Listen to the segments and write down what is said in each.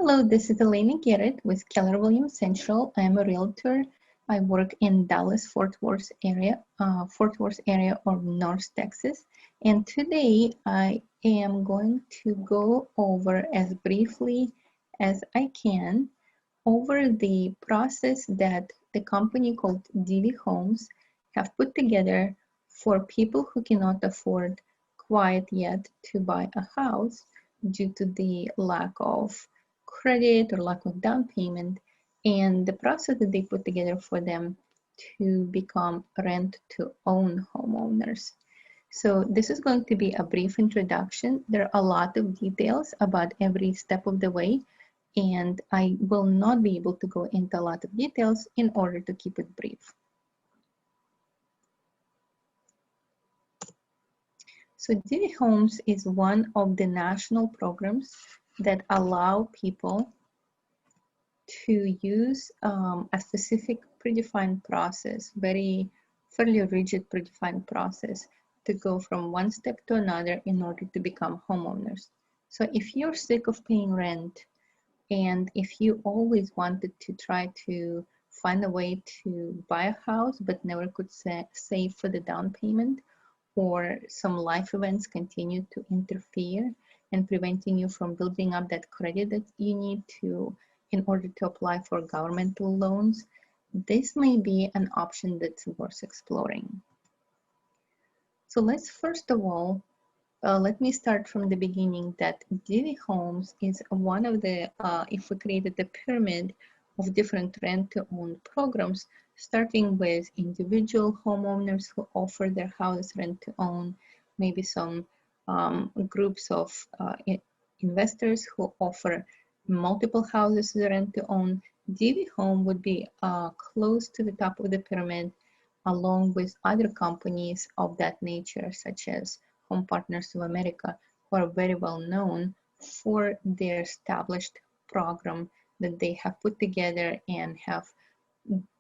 Hello, this is Elena GARRETT with Keller Williams Central. I'm a realtor. I work in Dallas, Fort Worth area or North Texas. And today I am going to go over as briefly as I can over the process that the company called Divvy Homes have put together for people who cannot afford quite yet to buy a house due to the lack of credit or lack of down payment, and the process that they put together for them to become rent-to-own homeowners. So this is going to be a brief introduction. There are a lot of details about every step of the way, and I will not be able to go into a lot of details in order to keep it brief. So Divvy Homes is one of the national programs that allow people to use a specific predefined process, fairly rigid predefined process to go from one step to another in order to become homeowners. So if you're sick of paying rent, and if you always wanted to try to find a way to buy a house but never could save for the down payment, or some life events continue to interfere and preventing you from building up that credit that you need to in order to apply for governmental loans, this may be an option that's worth exploring. So let's first of all, let me start from the beginning that Divvy Homes is one of the, if we created the pyramid of different rent-to-own programs, starting with individual homeowners who offer their house rent-to-own, maybe some groups of investors who offer multiple houses rent-to-own. Divvy Home would be close to the top of the pyramid, along with other companies of that nature, such as Home Partners of America, who are very well known for their established program that they have put together and have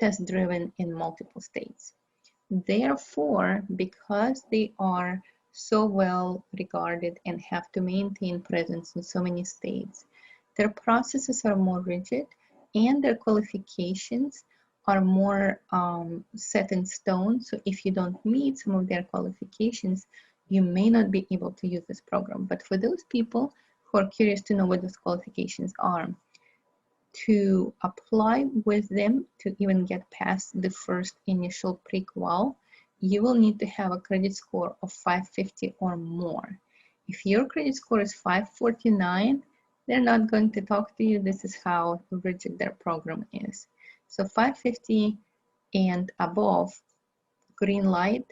test driven in multiple states. Therefore, because they are so well regarded and have to maintain presence in so many states, their processes are more rigid and their qualifications are more set in stone. So if you don't meet some of their qualifications, you may not be able to use this program. But for those people who are curious to know what those qualifications are, to apply with them to even get past the first initial pre-qual, you will need to have a credit score of 550 or more. If your credit score is 549, they're not going to talk to you. This is how rigid their program is. So 550 and above, green light.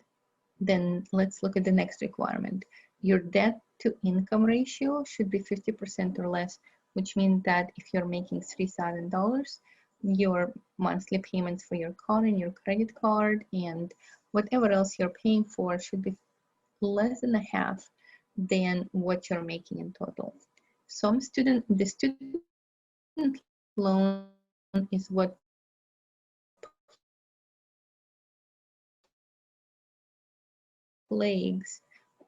Then let's look at the next requirement. Your debt to income ratio should be 50% or less, which means that if you're making $3,000, your monthly payments for your car and your credit card and whatever else you're paying for should be less than a half than what you're making in total. The student loan is what plagues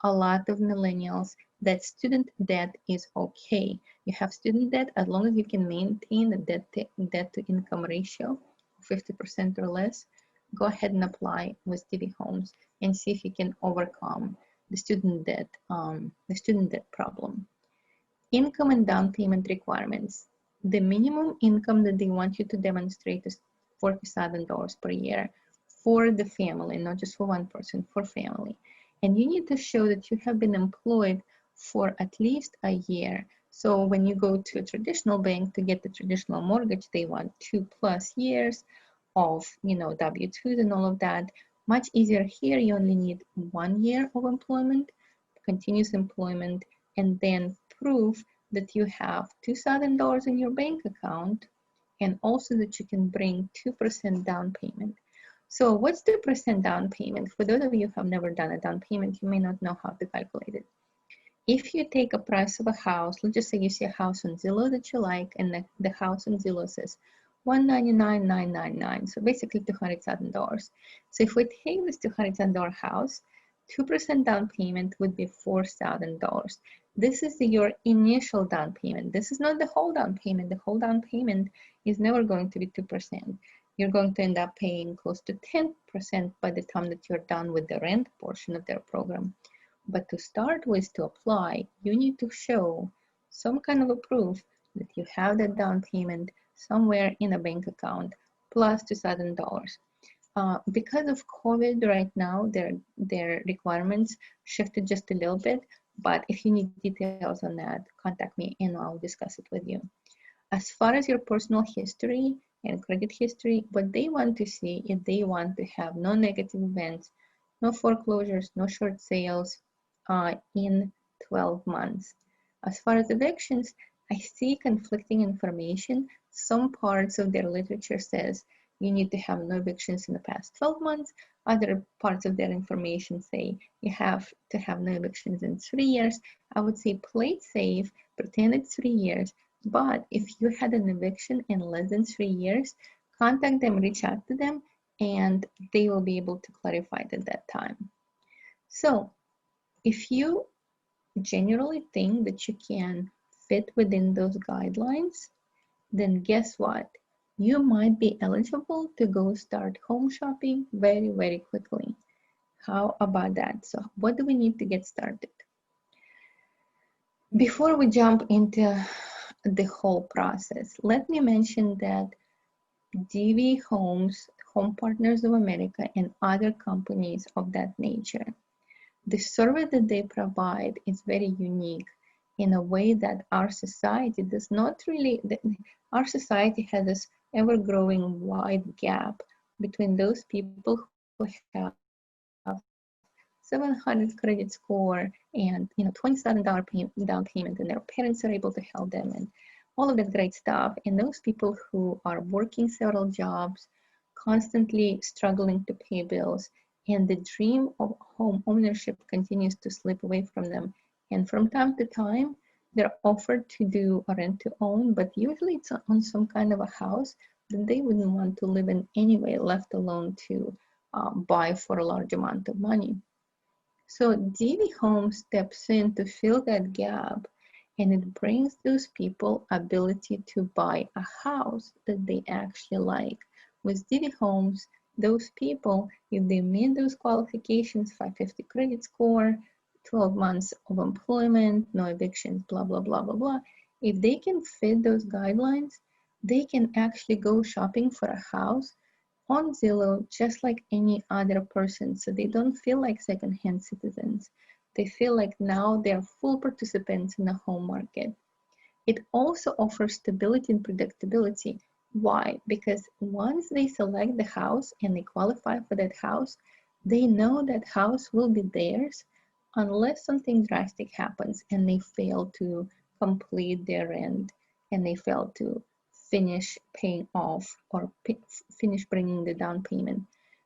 a lot of millennials, that student debt is okay. You have student debt as long as you can maintain the debt to income ratio, 50% or less, go ahead and apply with Divvy Homes and see if you can overcome the student debt problem. Income and down payment requirements. The minimum income that they want you to demonstrate is $47 per year for the family, not just for one person, for family. And you need to show that you have been employed for at least a year. So when you go to a traditional bank to get the traditional mortgage, they want 2+ years of, W-2s and all of that. Much easier here, you only need 1 year of employment, continuous employment, and then prove that you have $2,000 in your bank account, and also that you can bring 2% down payment. So what's the percent down payment? For those of you who have never done a down payment, you may not know how to calculate it. If you take a price of a house, let's just say you see a house on Zillow that you like, and the house on Zillow says $199,999, so basically $200,000. So if we take this $200,000 house, 2% down payment would be $4,000. This is your initial down payment. This is not the whole down payment. The whole down payment is never going to be 2%. You're going to end up paying close to 10% by the time that you're done with the rent portion of their program. But to start with, to apply, you need to show some kind of a proof that you have that down payment somewhere in a bank account plus $2,000. Because of COVID right now, their requirements shifted just a little bit, but if you need details on that, contact me and I'll discuss it with you. As far as your personal history and credit history, what they want to see is they want to have no negative events, no foreclosures, no short sales in 12 months. As far as evictions, I see conflicting information. Some parts of their literature says you need to have no evictions in the past 12 months. Other parts of their information say you have to have no evictions in 3 years. I would say play it safe, pretend it's 3 years. But if you had an eviction in less than 3 years, contact them, reach out to them, and they will be able to clarify it at that time. So if you generally think that you can fit within those guidelines, then guess what? You might be eligible to go start home shopping very, very quickly. How about that? So what do we need to get started? Before we jump into the whole process, let me mention that Divvy Homes, Home Partners of America, and other companies of that nature, the service that they provide is very unique in a way that our society does not really, our society has this ever-growing wide gap between those people who have 700 credit score and $27 down payment, and their parents are able to help them and all of that great stuff, and those people who are working several jobs, constantly struggling to pay bills, and the dream of home ownership continues to slip away from them. And from time to time, they're offered to do a rent to own, but usually it's on some kind of a house that they wouldn't want to live in anyway, let alone to buy for a large amount of money. So Divvy Home steps in to fill that gap, and it brings those people ability to buy a house that they actually like. With Divvy Homes, those people, if they meet those qualifications, 550 credit score, 12 months of employment, no evictions, blah, blah, blah, blah, blah, if they can fit those guidelines, they can actually go shopping for a house on Zillow just like any other person. So they don't feel like secondhand citizens. They feel like now they're full participants in the home market. It also offers stability and predictability. Why? Because once they select the house and they qualify for that house, they know that house will be theirs unless something drastic happens and they fail to complete their rent and they fail to finish paying off or finish bringing the down payment.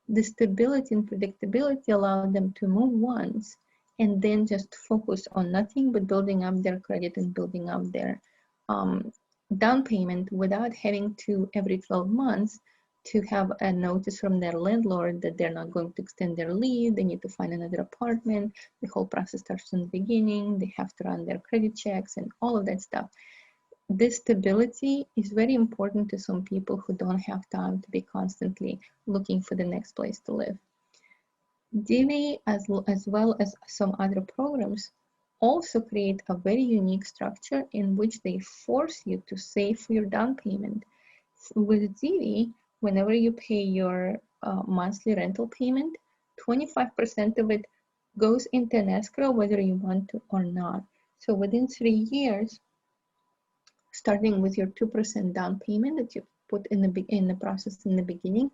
The stability and predictability allow them to move once and then just focus on nothing but building up their credit and building up their down payment without having to every 12 months to have a notice from their landlord that they're not going to extend their lease, they need to find another apartment, the whole process starts from the beginning, they have to run their credit checks and all of that stuff. This stability is very important to some people who don't have time to be constantly looking for the next place to live. Divvy, as well as some other programs, also create a very unique structure in which they force you to save for your down payment. With Divvy, whenever you pay your monthly rental payment, 25% of it goes into an escrow whether you want to or not. So within 3 years, starting with your 2% down payment that you put in the process in the beginning,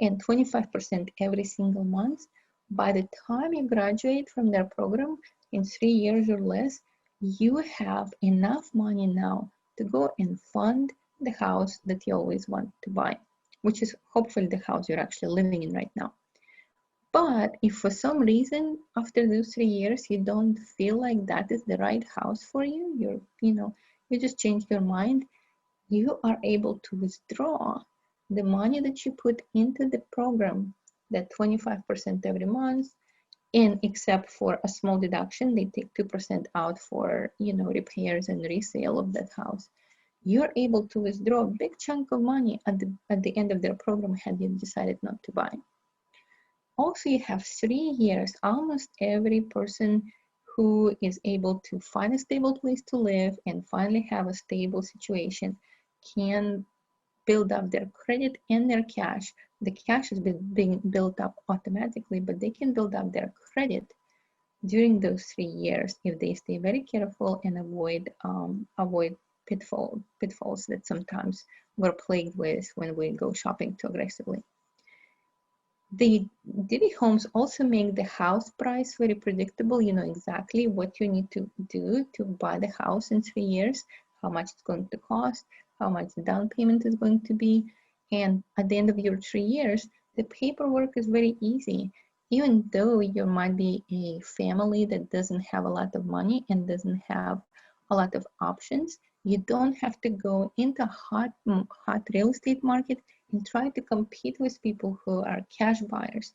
and 25% every single month, by the time you graduate from their program in 3 years or less, you have enough money now to go and fund the house that you always want to buy, which is hopefully the house you're actually living in right now. But if for some reason after those 3 years you don't feel like that is the right house for you, you just changed your mind, you are able to withdraw the money that you put into the program, that 25% every month, And except for a small deduction, they take 2% out for, you know, repairs and resale of that house. You're able to withdraw a big chunk of money at the end of their program had you decided not to buy. Also, you have 3 years. Almost every person who is able to find a stable place to live and finally have a stable situation can build up their credit and their cash. The cash has been being built up automatically, but they can build up their credit during those 3 years if they stay very careful and avoid pitfalls that sometimes we're plagued with when we go shopping too aggressively. The Divvy homes also make the house price very predictable. You know exactly what you need to do to buy the house in 3 years, how much it's going to cost, how much the down payment is going to be. And at the end of your 3 years, the paperwork is very easy. Even though you might be a family that doesn't have a lot of money and doesn't have a lot of options, you don't have to go into hot real estate market and try to compete with people who are cash buyers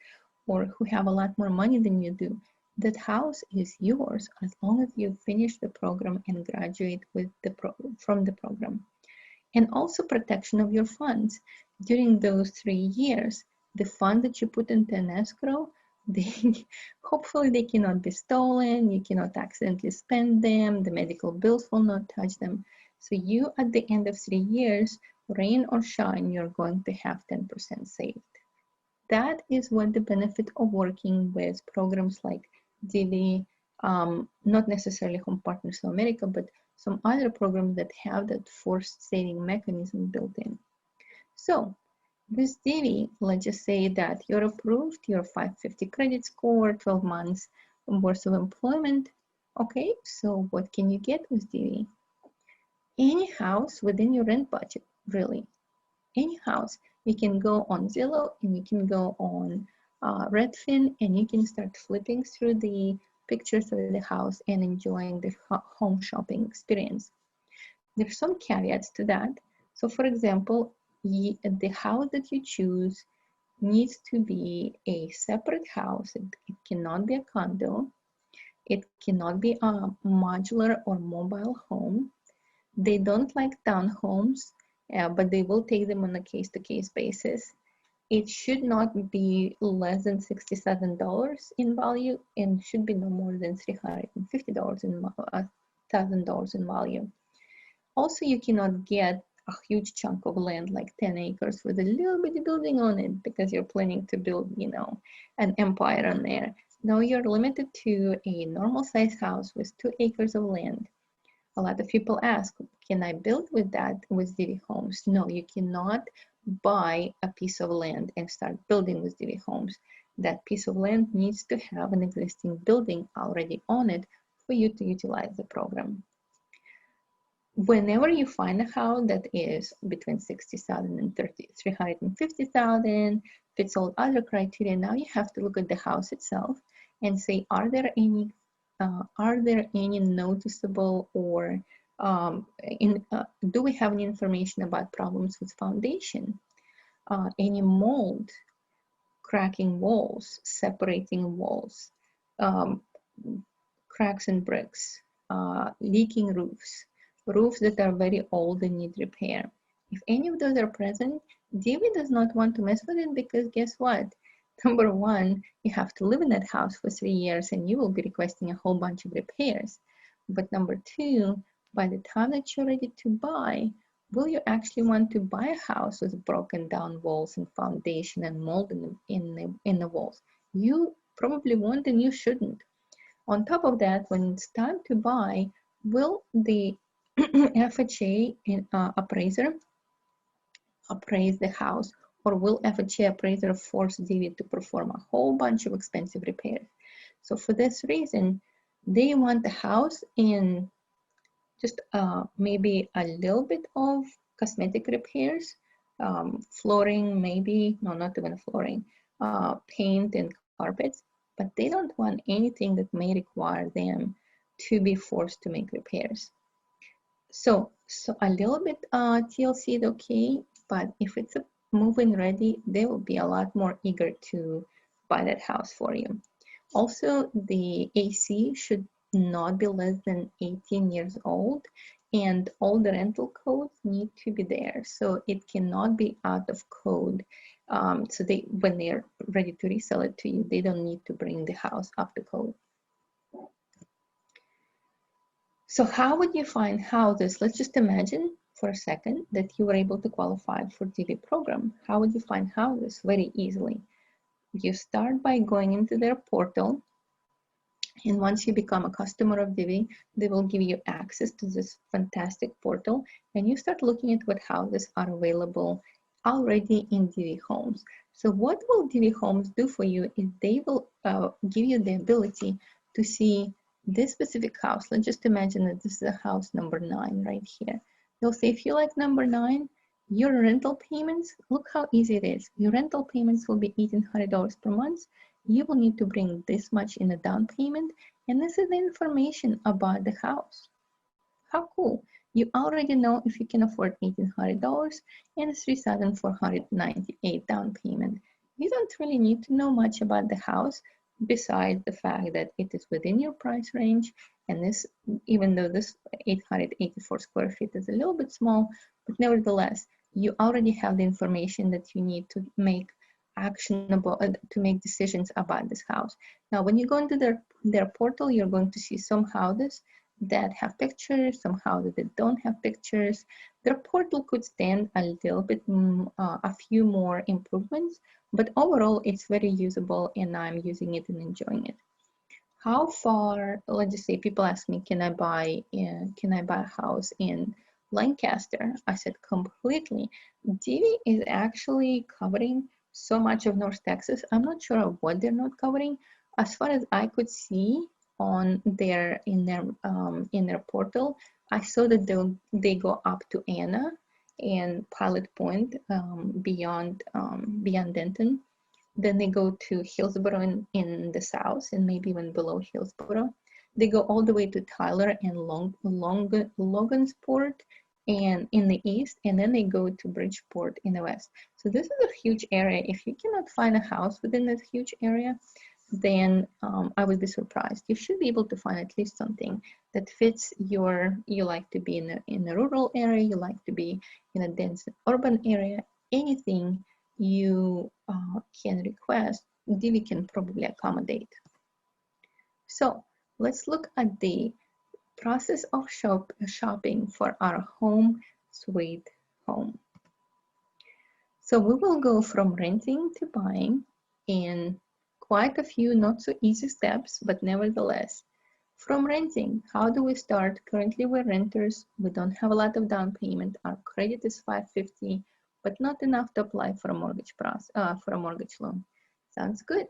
or who have a lot more money than you do. That house is yours as long as you finish the program and graduate with from the program. And also protection of your funds. During those 3 years, the fund that you put into an escrow, hopefully they cannot be stolen, you cannot accidentally spend them, the medical bills will not touch them. So you, at the end of 3 years, rain or shine, you're going to have 10% saved. That is what the benefit of working with programs like Divvy, not necessarily Home Partners of America, but some other programs that have that forced saving mechanism built in. So with Divvy, let's just say that you're approved, your 550 credit score, 12 months worth of employment. Okay, so what can you get with Divvy? Any house within your rent budget, really. Any house. You can go on Zillow and you can go on Redfin and you can start flipping through the pictures of the house and enjoying the home shopping experience. There's some caveats to that. So for example, the house that you choose needs to be a separate house. It cannot be a condo. It cannot be a modular or mobile home. They don't like townhomes, but they will take them on a case-to-case basis. It should not be less than $67 in value and should be no more than $350 in $1,000 in value. Also, you cannot get a huge chunk of land like 10 acres with a little bitty building on it because you're planning to build, you know, an empire on there. No, you're limited to a normal size house with 2 acres of land. A lot of people ask, can I build with that with Divvy homes? No, you cannot buy a piece of land and start building with Divvy homes. That piece of land needs to have an existing building already on it for you to utilize the program. Whenever you find a house that is between 60,000 and 350,000, fits all other criteria, now you have to look at the house itself and say, are there any noticeable or do we have any information about problems with foundation? Any mold, cracking walls, separating walls, cracks in bricks, leaking roofs that are very old and need repair. If any of those are present, Divvy does not want to mess with it because guess what? Number one, you have to live in that house for 3 years and you will be requesting a whole bunch of repairs. But number two, by the time that you're ready to buy, will you actually want to buy a house with broken down walls and foundation and mold in the walls? You probably won't and you shouldn't. On top of that, when it's time to buy, will the FHA appraiser appraise the house, or will FHA appraiser force Divvy to perform a whole bunch of expensive repairs? So for this reason, they want the house in just maybe a little bit of cosmetic repairs, flooring maybe, no, not even flooring, paint and carpets, but they don't want anything that may require them to be forced to make repairs. So a little bit TLC is okay, but if it's a move-in ready, they will be a lot more eager to buy that house for you. Also, the AC should not be less than 18 years old, and all the rental codes need to be there. So it cannot be out of code. So when they're ready to resell it to you, they don't need to bring the house up to code. So how would you find houses? Let's just imagine for a second that you were able to qualify for Divvy program. How would you find houses? Very easily. You start by going into their portal, and once you become a customer of Divvy, they will give you access to this fantastic portal, and you start looking at what houses are available already in Divvy Homes. So what will Divvy Homes do for you is they will give you the ability to see this specific house. Let's just imagine that this is a house number 9 right here. They'll say, if you like number 9, your rental payments, look how easy it is. Your rental payments will be $1,800 per month. You will need to bring this much in a down payment, and this is the information about the house. How cool. You already know if you can afford $1,800 and $3,498 down payment. You don't really need to know much about the house besides the fact that it is within your price range, and this, even though this 884 square feet is a little bit small, but nevertheless, you already have the information that you need to make actionable, to make decisions about this house. Now, when you go into their portal, you're going to see some houses that have pictures, some houses that don't have pictures. Their portal could stand a little bit, a few more improvements, but overall it's very usable, and I'm using it and enjoying it. How far, let's just say people ask me, can I buy a house in Lancaster? I said completely. Divvy is actually covering so much of North Texas. I'm not sure of what they're not covering. As far as I could see on in their portal, I saw that they go up to Anna and Pilot Point, beyond Denton. Then they go to Hillsboro in the south, and maybe even below Hillsboro. They go all the way to Tyler and Logansport and in the east, and then they go to Bridgeport in the west. So this is a huge area. If you cannot find a house within this huge area, then I would be surprised. You should be able to find at least something that fits you like to be in a rural area, you like to be in a dense urban area, anything you can request, Divvy can probably accommodate. So let's look at the process of shopping for our home sweet home. So we will go from renting to buying in quite a few not so easy steps, but nevertheless. From renting, how do we start? Currently we're renters, we don't have a lot of down payment, our credit is 550, but not enough to apply for a mortgage loan. Sounds good.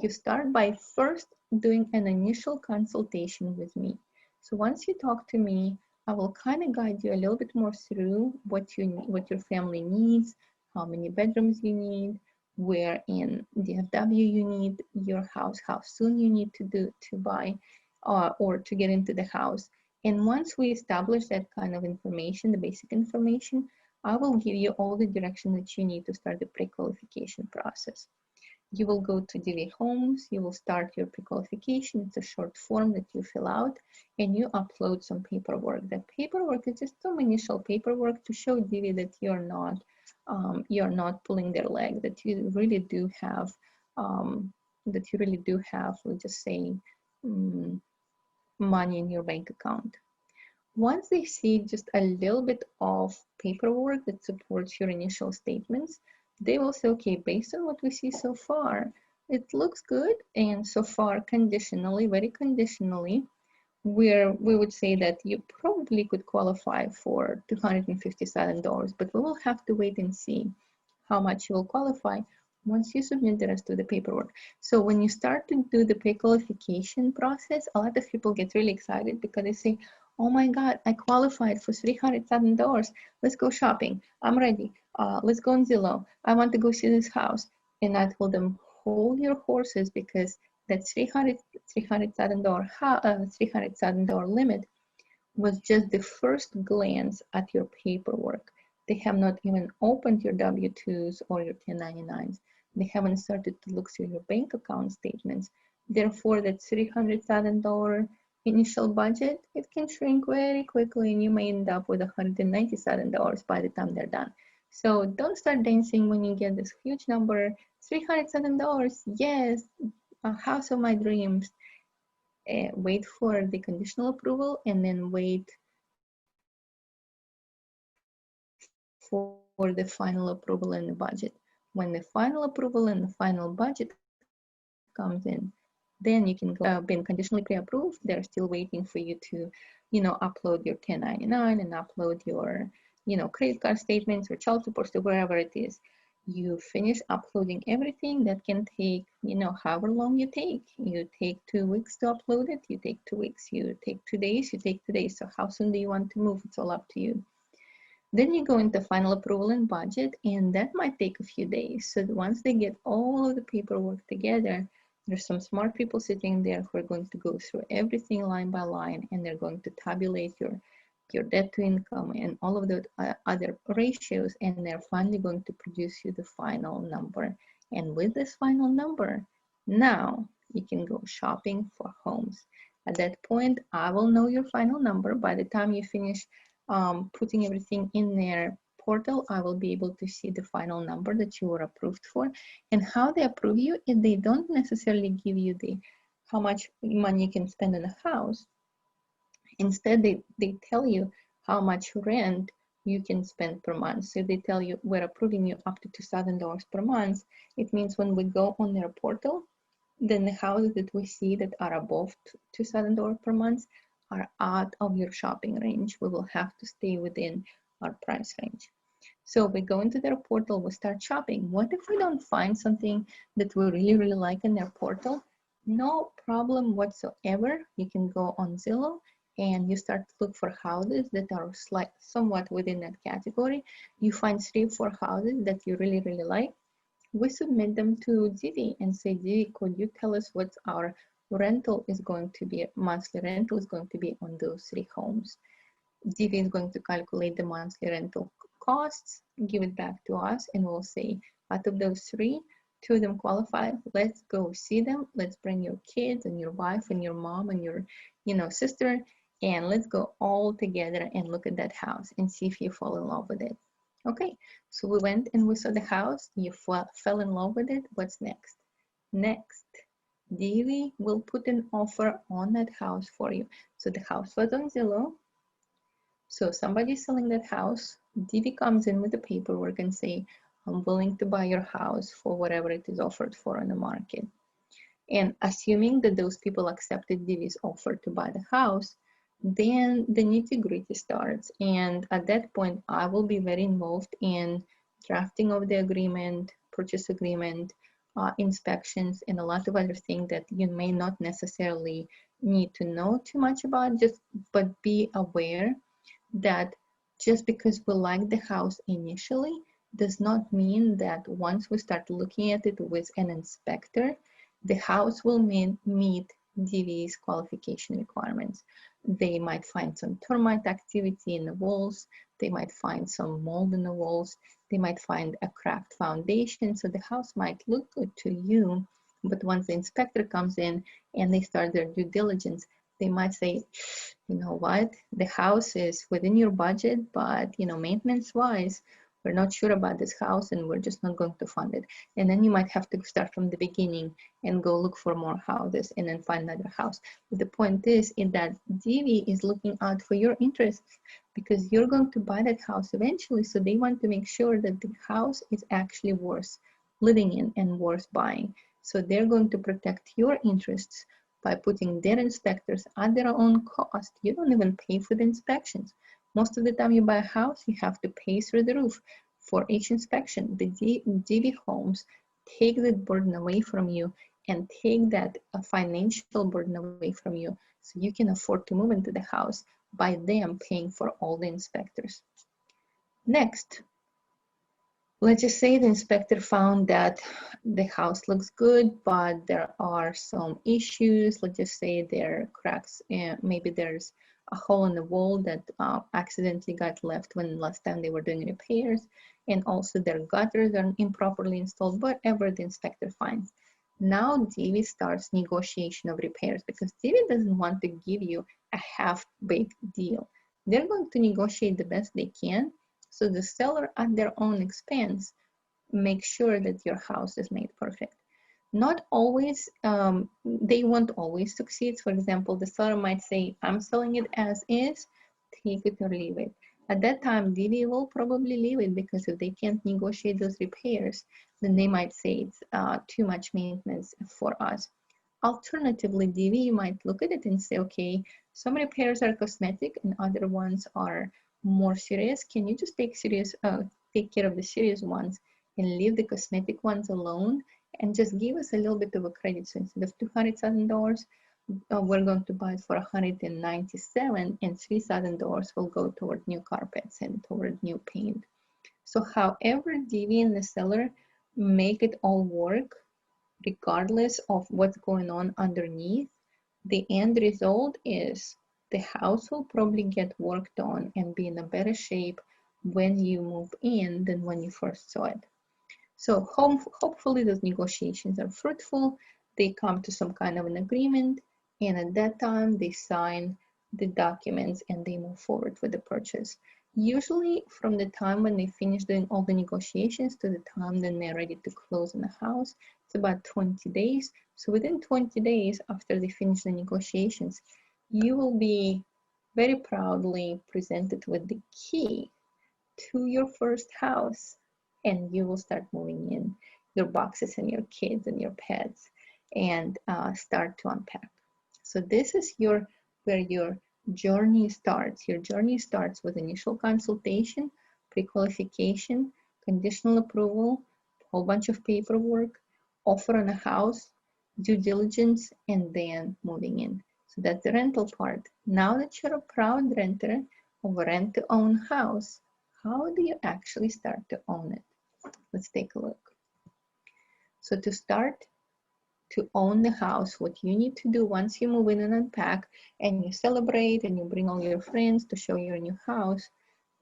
You start by first doing an initial consultation with me. So once you talk to me, I will kind of guide you a little bit more through what your family needs, how many bedrooms you need, where in DFW you need your house, how soon you need to buy or to get into the house. And once we establish that kind of information, the basic information, I will give you all the direction that you need to start the pre-qualification process. You will go to Divvy Homes, you will start your pre-qualification. It's a short form that you fill out and you upload some paperwork. That paperwork is just some initial paperwork to show Divvy that you're not pulling their leg, that you really do have, let's just say, money in your bank account. Once they see just a little bit of paperwork that supports your initial statements, they will say, okay, based on what we see so far, it looks good, and so far conditionally, very conditionally, we would say that you probably could qualify for $257, but we will have to wait and see how much you will qualify once you submit the rest of the paperwork. So when you start to do the pre-qualification process, a lot of people get really excited because they say, oh my God, I qualified for $300,000. Let's go shopping. I'm ready. Let's go on Zillow. I want to go see this house. And I told them, hold your horses, because that $300,000 limit was just the first glance at your paperwork. They have not even opened your W-2s or your 1099s. They haven't started to look through your bank account statements. Therefore, that $300,000 initial budget, it can shrink very quickly and you may end up with $190,000 by the time they're done. So don't start dancing when you get this huge number, $300,000, yes, a house of my dreams. Wait for the conditional approval and then wait for the final approval and the budget. When the final approval and the final budget comes in, then you can been conditionally pre-approved. They're still waiting for you to, upload your 1099 and upload your, credit card statements or child support or wherever it is. You finish uploading everything. That can take, however long you take. You take 2 weeks to upload it. You take 2 weeks. You take 2 days. You take 2 days. So how soon do you want to move? It's all up to you. Then you go into final approval and budget, and that might take a few days. So once they get all of the paperwork together, there's some smart people sitting there who are going to go through everything line by line, and they're going to tabulate your debt to income and all of the other ratios, and they're finally going to produce you the final number. And with this final number, now you can go shopping for homes. At that point, I will know your final number. By the time you finish putting everything in their portal, I will be able to see the final number that you were approved for. And how they approve you, if they don't necessarily give you how much money you can spend on a house. Instead, they tell you how much rent you can spend per month. So they tell you, we're approving you up to $2,000 per month. It means when we go on their portal, then the houses that we see that are above $2,000 per month are out of your shopping range. We will have to stay within our price range. So we go into their portal, we start shopping. What if we don't find something that we really, really like in their portal? No problem whatsoever. You can go on Zillow and you start to look for houses that are somewhat within that category. You find 3 or 4 houses that you really, really like. We submit them to Divvy and say, Divvy, could you tell us what our rental is going to be, monthly rental is going to be on those 3 homes? Divvy is going to calculate the monthly rental costs, give it back to us, and we'll say, out of those 3, 2 of them qualify. Let's go see them. Let's bring your kids and your wife and your mom and your, sister, and let's go all together and look at that house and see if you fall in love with it. Okay, so we went and we saw the house. You fell in love with it. What's next? Next, Divvy will put an offer on that house for you. So the house was on Zillow. So somebody's selling that house. Divvy comes in with the paperwork and say, I'm willing to buy your house for whatever it is offered for on the market. And assuming that those people accepted Divvy's offer to buy the house, then the nitty-gritty starts. And at that point, I will be very involved in drafting of the agreement, purchase agreement, inspections, and a lot of other things that you may not necessarily need to know too much about, but be aware that just because we like the house initially does not mean that once we start looking at it with an inspector, the house will meet Divvy's qualification requirements. They might find some termite activity in the walls. They might find some mold in the walls. They might find a cracked foundation. So the house might look good to you, but once the inspector comes in and they start their due diligence, they might say, you know what, the house is within your budget, but maintenance-wise, we're not sure about this house and we're just not going to fund it. And then you might have to start from the beginning and go look for more houses and then find another house. But the point is that Divvy is looking out for your interests because you're going to buy that house eventually. So they want to make sure that the house is actually worth living in and worth buying. So they're going to protect your interests by putting their inspectors at their own cost. You don't even pay for the inspections. Most of the time you buy a house, you have to pay through the roof for each inspection. The Divvy homes take that burden away from you and take that financial burden away from you so you can afford to move into the house by them paying for all the inspectors. Next, let's just say the inspector found that the house looks good, but there are some issues. Let's just say there are cracks, and maybe there's a hole in the wall that accidentally got left when last time they were doing repairs, and also their gutters are improperly installed, whatever the inspector finds. Now Divvy starts negotiation of repairs because Divvy doesn't want to give you a half-baked deal. They're going to negotiate the best they can, so the seller at their own expense make sure that your house is made perfect. Not always, they won't always succeed. For example, the seller might say, I'm selling it as is, take it or leave it. At that time, Divvy will probably leave it because if they can't negotiate those repairs, then they might say it's too much maintenance for us. Alternatively, Divvy might look at it and say, okay, some repairs are cosmetic and other ones are more serious. Can you just take care of the serious ones and leave the cosmetic ones alone and just give us a little bit of a credit? So instead of $200,000, we're going to buy it for $197, and $3,000 will go toward new carpets and toward new paint. So however Divvy and the seller make it all work, regardless of what's going on underneath, the end result is the house will probably get worked on and be in a better shape when you move in than when you first saw it. So hopefully those negotiations are fruitful. They come to some kind of an agreement, and at that time they sign the documents and they move forward with the purchase. Usually from the time when they finish doing all the negotiations to the time then they're ready to close on the house, it's about 20 days. So within 20 days after they finish the negotiations, you will be very proudly presented with the key to your first house, and you will start moving in your boxes and your kids and your pets and start to unpack. So this is where your journey starts. Your journey starts with initial consultation, pre-qualification, conditional approval, a whole bunch of paperwork, offer on a house, due diligence, and then moving in. So that's the rental part. Now that you're a proud renter of a rent-to-own house, how do you actually start to own it? Let's take a look. So to start to own the house, what you need to do once you move in and unpack and you celebrate and you bring all your friends to show your new house,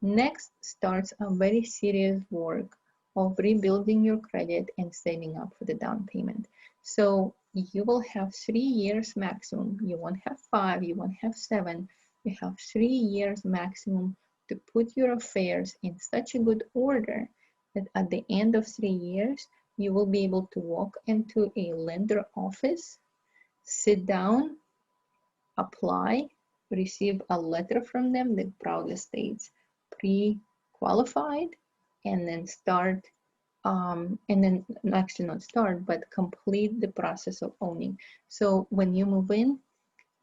next starts a very serious work of rebuilding your credit and saving up for the down payment. So you will have 3 years maximum. You won't have 5, you won't have 7. You have 3 years maximum to put your affairs in such a good order that at the end of 3 years, you will be able to walk into a lender office, sit down, apply, receive a letter from them that proudly states pre-qualified, and then start, and then actually not start, but complete the process of owning. So when you move in,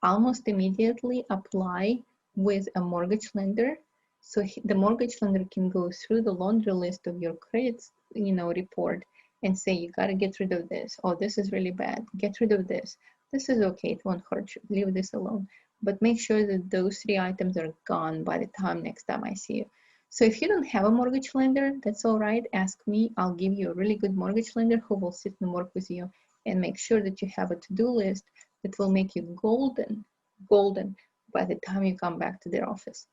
almost immediately apply with a mortgage lender. So the mortgage lender can go through the laundry list of your credit, report and say, you got to get rid of this. Oh, this is really bad. Get rid of this. This is okay. It won't hurt you. Leave this alone. But make sure that those 3 items are gone by the time next time I see you. So if you don't have a mortgage lender, that's all right. Ask me. I'll give you a really good mortgage lender who will sit and work with you and make sure that you have a to-do list that will make you golden by the time you come back to their office.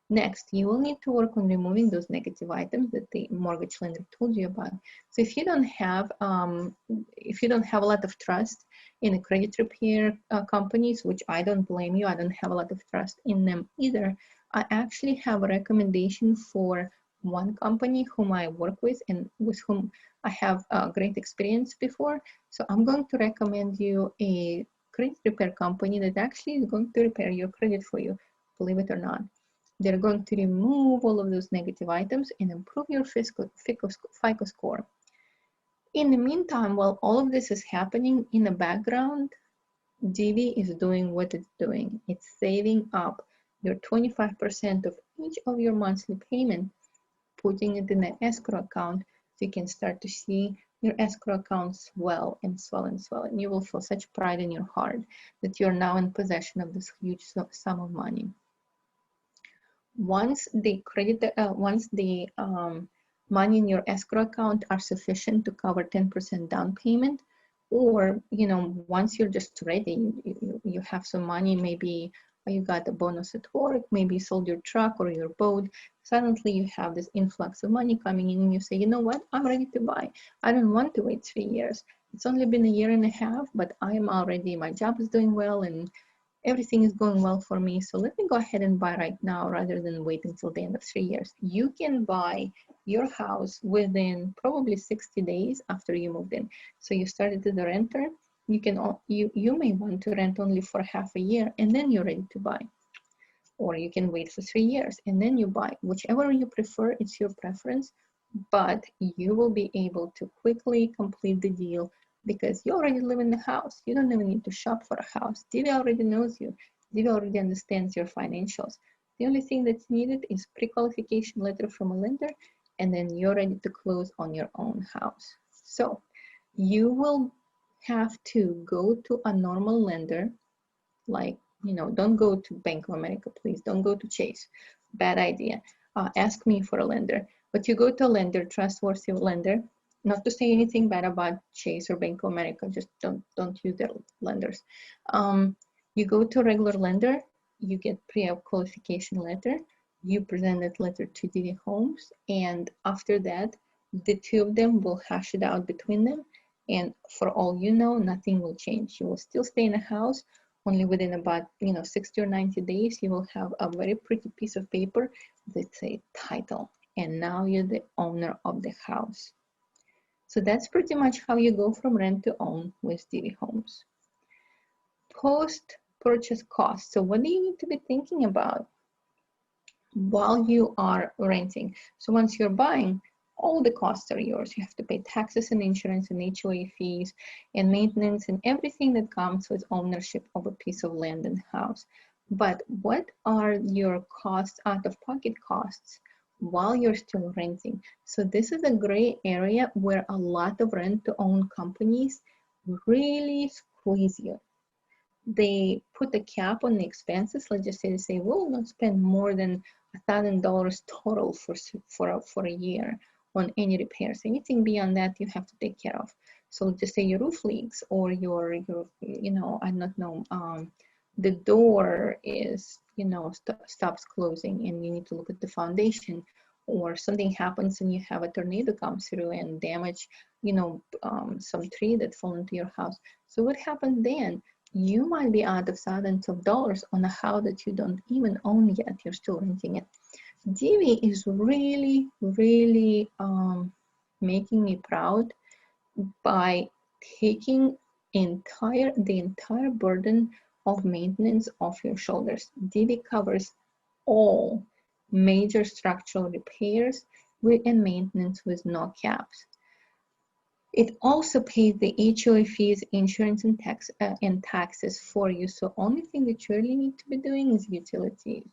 Next, you will need to work on removing those negative items that the mortgage lender told you about. So if you don't have a lot of trust in the credit repair companies, which I don't blame you, I don't have a lot of trust in them either. I actually have a recommendation for one company whom I work with and with whom I have a great experience before. So I'm going to recommend you a credit repair company that actually is going to repair your credit for you, believe it or not. They're going to remove all of those negative items and improve your FICO score. In the meantime, while all of this is happening in the background, Divvy is doing what it's doing. It's saving up your 25% of each of your monthly payment, putting it in an escrow account so you can start to see your escrow account swell and swell and swell. And you will feel such pride in your heart that you're now in possession of this huge sum of money. Once the money in your escrow account are sufficient to cover 10% down payment, or once you're just ready, you have some money, maybe you got a bonus at work, maybe you sold your truck or your boat, suddenly you have this influx of money coming in and you say, you know what, I'm ready to buy. I don't want to wait 3 years. it's only been a year and a half, but I'm already, my job is doing well and everything is going well for me. So let me go ahead and buy right now rather than wait until the end of 3 years. You can buy your house within probably 60 days after you moved in. So you started as a renter. You can, you may want to rent only for half a year and then you're ready to buy. Or you can wait for 3 years and then you buy. Whichever you prefer, it's your preference, but you will be able to quickly complete the deal because you already live in the house. You don't even need to shop for a house. Divvy already knows you. Divvy already understands your financials. The only thing that's needed is pre-qualification letter from a lender, and then you're ready to close on your own house. So you will have to go to a normal lender, like, you know, don't go to Bank of America, please. Don't go to Chase. Bad idea. Ask me for a lender. But you go to a lender, trustworthy lender. Not to say anything bad about Chase or Bank of America. Just don't use their lenders. You go to a regular lender. You get pre-qualification letter. You present that letter to Divvy Homes, and after that, the two of them will hash it out between them. And for all you know, nothing will change. You will still stay in a house. Only within about 60 or 90 days, you will have a very pretty piece of paper that says title, and now you're the owner of the house. So that's pretty much how you go from rent to own with Divvy Homes. Post-purchase costs. So what do you need to be thinking about while you are renting? So once you're buying, all the costs are yours. You have to pay taxes and insurance and HOA fees and maintenance and everything that comes with ownership of a piece of land and house. But what are your costs, out-of-pocket costs, while you're still renting? So this is a gray area where a lot of rent-to-own companies really squeeze you. They put a cap on the expenses. Let's just say they say, we'll not spend more than $1,000 total for a year on any repairs. Anything beyond that, you have to take care of. So just say your roof leaks, or your I don't know, the door is, stops closing and you need to look at the foundation, or something happens and you have a tornado come through and damage, some tree that fell into your house. So what happened then? You might be out of thousands of dollars on a house that you don't even own yet. You're still renting it. Divvy is really, really making me proud by taking the entire burden of maintenance off your shoulders. Divvy covers all major structural repairs and maintenance with no caps. It also pays the HOA fees, insurance, and taxes for you. So only thing that you really need to be doing is utilities.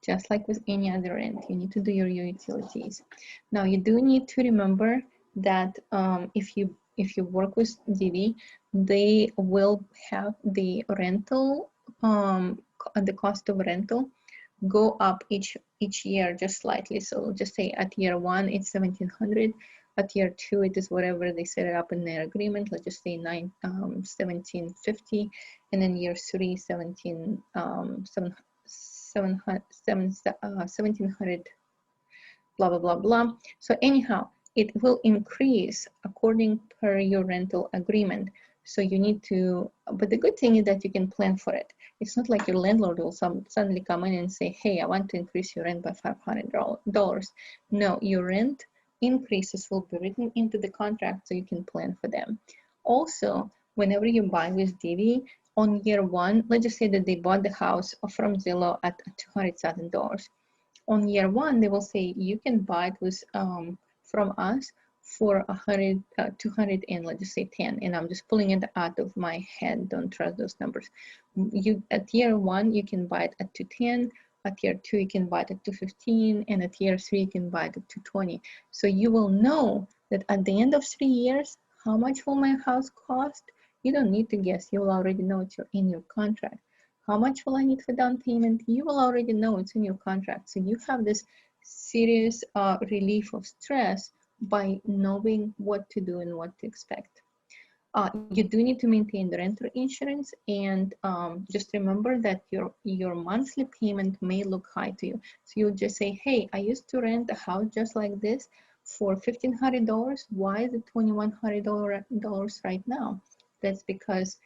Just like with any other rent, you need to do your utilities. Now you do need to remember that if you work with Divvy, they will have the rental, the cost of rental go up each year just slightly. So just say at year 1 it's $1,700. At year 2 it is whatever they set it up in their agreement. Let's just say $1,750, and then year 3 $1,700, blah blah blah blah. So anyhow, it will increase according per your rental agreement. So you need to, but the good thing is that you can plan for it. It's not like your landlord will suddenly come in and say, hey, I want to increase your rent by $500. No, your rent increases will be written into the contract so you can plan for them. Also, whenever you buy with Divvy, on year 1, let's just say that they bought the house from Zillow at $200,000. On year 1, they will say you can buy it with from us for 200 and let's just say 10, and I'm just pulling it out of my head, don't trust those numbers. At year 1 you can buy it at 210, at year 2 you can buy it at 215, and at year 3 you can buy it at 220. So you will know that at the end of 3 years, how much will my house cost? You don't need to guess, you will already know it's in your contract. How much will I need for down payment? You will already know it's in your contract. So you have this serious relief of stress by knowing what to do and what to expect. You do need to maintain the renter insurance, and just remember that your monthly payment may look high to you. So you'll just say, hey, I used to rent a house just like this for $1,500. Why is it $2,100 right now? That's because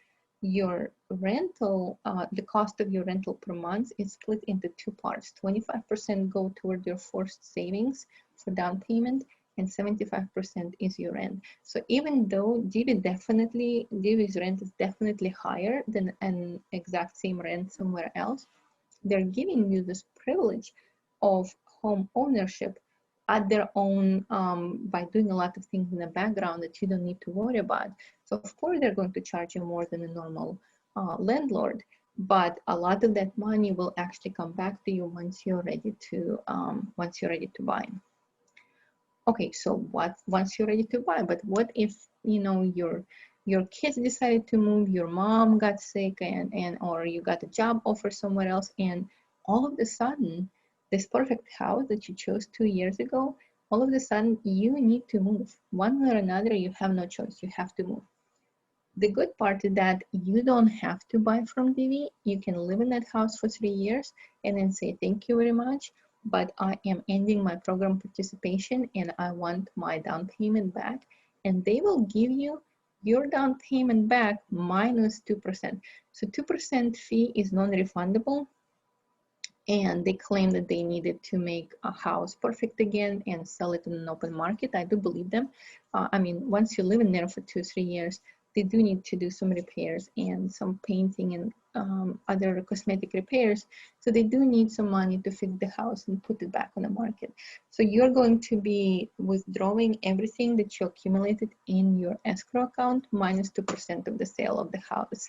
your rental, the cost of your rental per month is split into two parts. 25% go toward your forced savings for down payment, and 75% is your rent. So even though Divvy's rent is definitely higher than an exact same rent somewhere else, they're giving you this privilege of home ownership at their own, by doing a lot of things in the background that you don't need to worry about. So of course they're going to charge you more than a normal landlord, but a lot of that money will actually come back to you once you're ready to buy. Okay, so once you're ready to buy, but what if, you know, your kids decided to move, your mom got sick, and or you got a job offer somewhere else, and all of a sudden this perfect house that you chose 2 years ago, all of a sudden you need to move. One way or another, you have no choice, you have to move. The good part is that you don't have to buy from Divvy. You can live in that house for 3 years and then say thank you very much, but I am ending my program participation and I want my down payment back. And they will give you your down payment back minus 2%. So 2% fee is non-refundable, and they claim that they needed to make a house perfect again and sell it in an open market. I do believe them. I mean, once you live in there for 2-3 years, they do need to do some repairs and some painting and other cosmetic repairs. So they do need some money to fix the house and put it back on the market. So you're going to be withdrawing everything that you accumulated in your escrow account minus 2% of the sale of the house,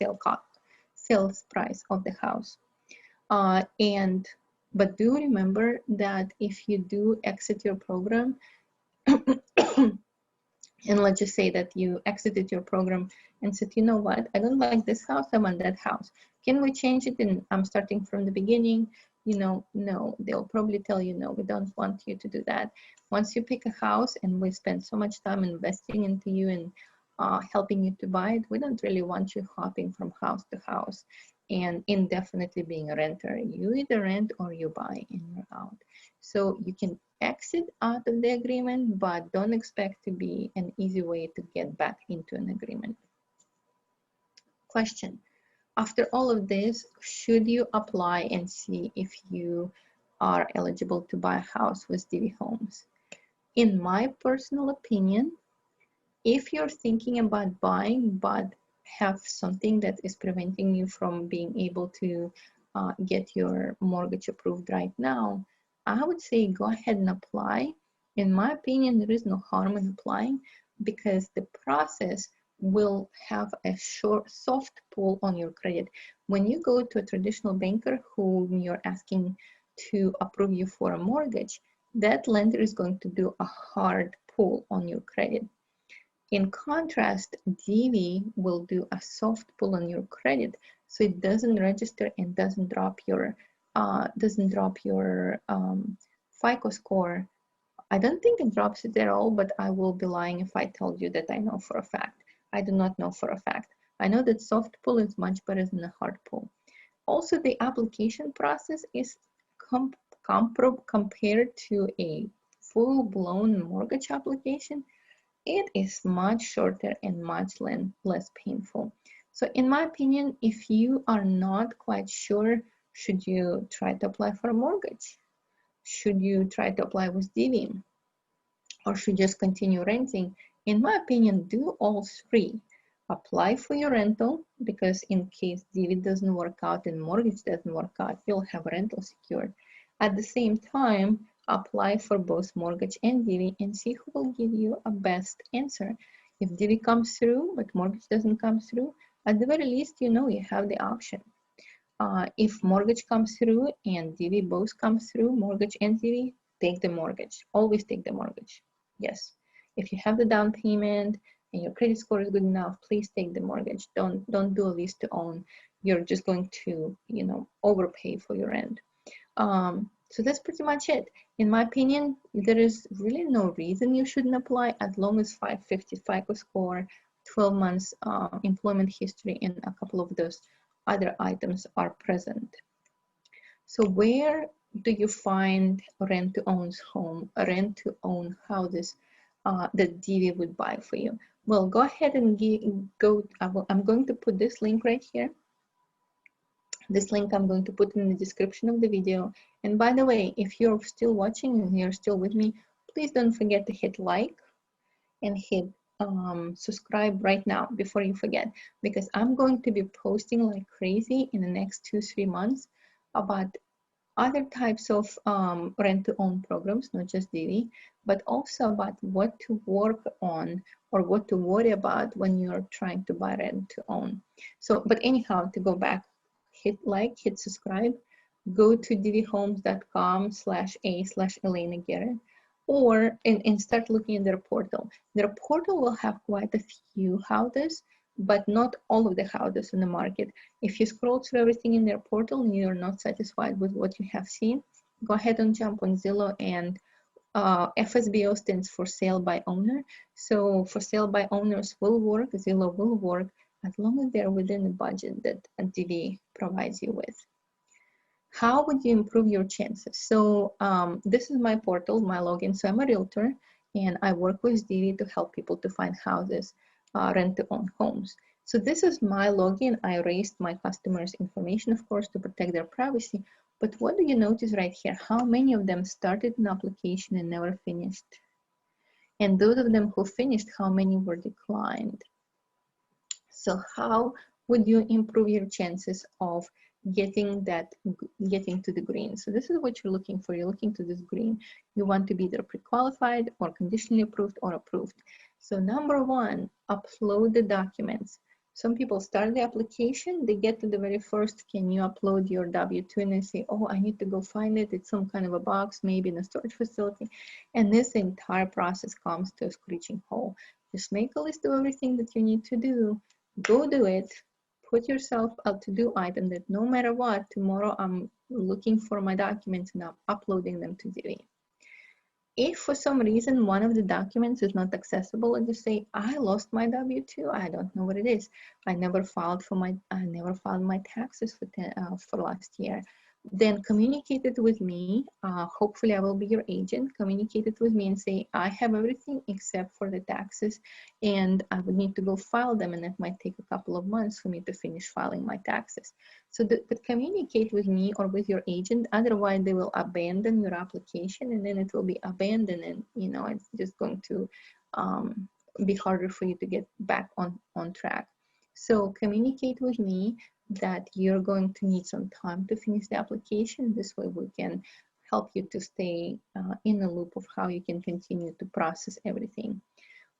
sales price of the house. But do remember that if you do exit your program, and let's just say that you exited your program and said, you know what, I don't like this house, I want that house. Can we change it and I'm starting from the beginning? You know, no, they'll probably tell you, no, we don't want you to do that. Once you pick a house and we spend so much time investing into you and helping you to buy it, we don't really want you hopping from house to house and indefinitely being a renter. You either rent or you buy and you're out. So you can exit out of the agreement, but don't expect to be an easy way to get back into an agreement. Question: after all of this, should you apply and see if you are eligible to buy a house with Divvy Homes? In my personal opinion, if you're thinking about buying but have something that is preventing you from being able to get your mortgage approved right now, I would say go ahead and apply. In my opinion, there is no harm in applying because the process will have a soft pull on your credit. When you go to a traditional banker whom you're asking to approve you for a mortgage, that lender is going to do a hard pull on your credit. In contrast, Divvy will do a soft pull on your credit, so it doesn't register and doesn't drop your FICO score. I don't think it drops it at all, but I will be lying if I told you that I know for a fact. I do not know for a fact. I know that soft pull is much better than a hard pull. Also, the application process is compared to a full-blown mortgage application. It is much shorter and much less painful. So in my opinion, if you are not quite sure, should you try to apply for a mortgage? Should you try to apply with Divvy? Or should you just continue renting? In my opinion, do all three. Apply for your rental, because in case Divvy doesn't work out and mortgage doesn't work out, you'll have rental secured. At the same time, apply for both mortgage and Divvy and see who will give you a best answer. If Divvy comes through but mortgage doesn't come through, at the very least you know you have the option. If mortgage comes through and Divvy both comes through, mortgage and Divvy, take the mortgage. Always take the mortgage. Yes. If you have the down payment and your credit score is good enough, please take the mortgage. Don't do a lease to own. You're just going to, you know, overpay for your rent. So that's pretty much it. In my opinion, there is really no reason you shouldn't apply as long as 550 FICO score, 12 months employment history, and a couple of those other items are present. So where do you find rent-to-own rent-to-own houses that Divvy would buy for you? Well, go ahead and go. I'm going to put this link right here. This link I'm going to put in the description of the video. And by the way, if you're still watching and you're still with me, please don't forget to hit like and hit subscribe right now before you forget, because I'm going to be posting like crazy in the next 2-3 months about other types of rent-to-own programs, not just Divvy, but also about what to work on or what to worry about when you're trying to buy rent-to-own. So, but anyhow, to go back, hit like, hit subscribe, go to divvyhomes.com/a/Elena Garrett, or and start looking at their portal. Their portal will have quite a few houses, but not all of the houses in the market. If you scroll through everything in their portal and you're not satisfied with what you have seen, go ahead and jump on Zillow, and FSBO stands for sale by owner. So for sale by owners will work, Zillow will work, as long as they're within the budget that Divvy provides you with. How would you improve your chances? So this is my portal, my login. So I'm a realtor and I work with Divvy to help people to find houses, rent-to-own homes. So this is my login. I erased my customers' information, of course, to protect their privacy. But what do you notice right here? How many of them started an application and never finished? And those of them who finished, how many were declined? So how would you improve your chances of getting to the green? So this is what you're looking for. You're looking to this green. You want to be either pre-qualified or conditionally approved or approved. So number one, upload the documents. Some people start the application, they get to the very first, can you upload your W-2? And they say, oh, I need to go find it. It's some kind of a box, maybe in a storage facility. And this entire process comes to a screeching halt. Just make a list of everything that you need to do. Go do it. Put yourself a to-do item that no matter what, tomorrow I'm looking for my documents and I'm uploading them to Divvy. If for some reason one of the documents is not accessible, and you say, I lost my W-2, I don't know what it is. I never filed my taxes for last year. Then communicate it with me. Hopefully I will be your agent. Communicate it with me and say, I have everything except for the taxes and I would need to go file them, and it might take a couple of months for me to finish filing my taxes. So but communicate with me or with your agent, otherwise they will abandon your application and then it will be abandoned, and it's just going to be harder for you to get back on track. So communicate with me that you're going to need some time to finish the application. This way we can help you to stay in the loop of how you can continue to process everything.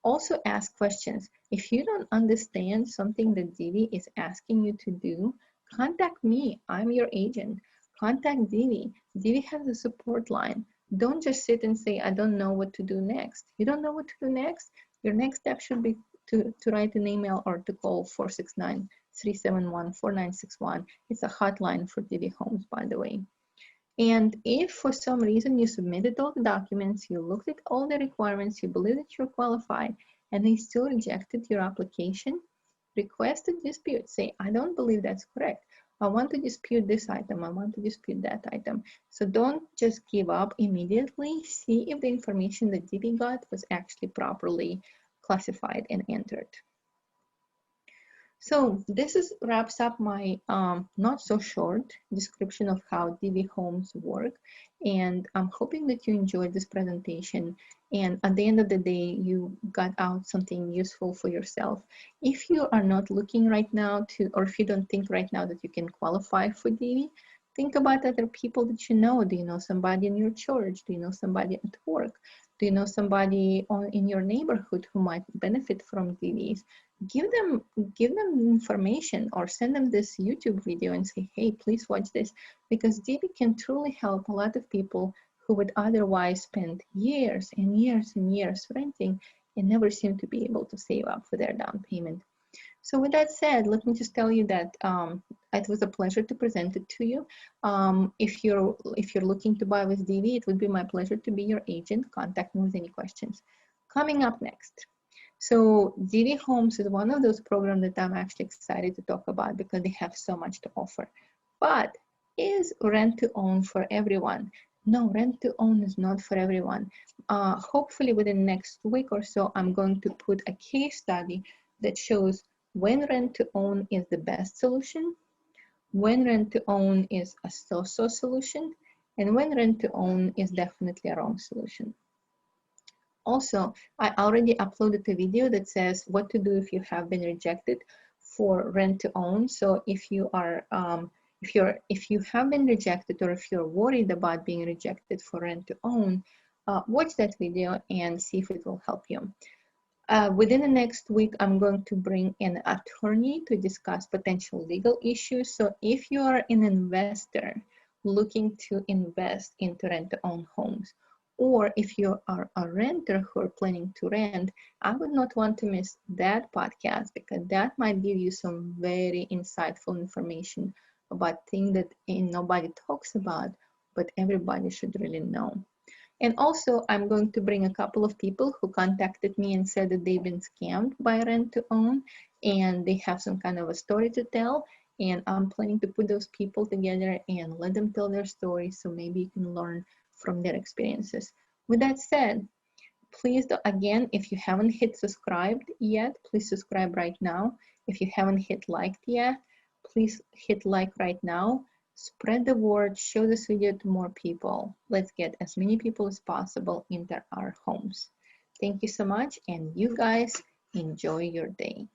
Also ask questions. If you don't understand something that Divvy is asking you to do, contact me. I'm your agent. Contact Divvy. Divvy has a support line. Don't just sit and say, I don't know what to do next. You don't know what to do next? Your next step should be to write an email or to call 469-371-4961. It's a hotline for Divvy Homes, by the way. And if for some reason you submitted all the documents, you looked at all the requirements, you believe that you're qualified, and they still rejected your application, request a dispute. Say, I don't believe that's correct. I want to dispute this item. I want to dispute that item. So don't just give up immediately. See if the information that Divvy got was actually properly classified and entered. So this wraps up my not so short description of how Divvy Homes work, and I'm hoping that you enjoyed this presentation and at the end of the day you got out something useful for yourself. If you are not looking right now or if you don't think right now that you can qualify for Divvy, think about other people that you know. Do you know somebody in your church? Do you know somebody at work? Do you know somebody in your neighborhood who might benefit from Divvy's? Give them information or send them this YouTube video and say, hey, please watch this, because Divvy can truly help a lot of people who would otherwise spend years and years and years renting and never seem to be able to save up for their down payment. So with that said, let me just tell you that it was a pleasure to present it to you. If you're looking to buy with Divvy, it would be my pleasure to be your agent. Contact me with any questions. Coming up next. So Divvy Homes is one of those programs that I'm actually excited to talk about because they have so much to offer. But Is rent to own for everyone? No, rent to own is not for everyone. Hopefully within next week or so, I'm going to put a case study that shows when rent to own is the best solution, when rent to own is a so-so solution, and when rent to own is definitely a wrong solution. Also, I already uploaded a video that says what to do if you have been rejected for rent to own. So if you are if you have been rejected, or if you're worried about being rejected for rent to own, watch that video and see if it will help you. Within the next week, I'm going to bring an attorney to discuss potential legal issues. So if you are an investor looking to invest into rent-to-own homes, or if you are a renter who are planning to rent, I would not want to miss that podcast, because that might give you some very insightful information about things that nobody talks about, but everybody should really know. And also, I'm going to bring a couple of people who contacted me and said that they've been scammed by rent to own, and they have some kind of a story to tell. And I'm planning to put those people together and let them tell their story, so maybe you can learn from their experiences. With that said, please, again, if you haven't hit subscribed yet, please subscribe right now. If you haven't hit liked yet, please hit like right now. Spread the word, show this video to more people. Let's get as many people as possible into our homes. Thank you so much, and you guys enjoy your day.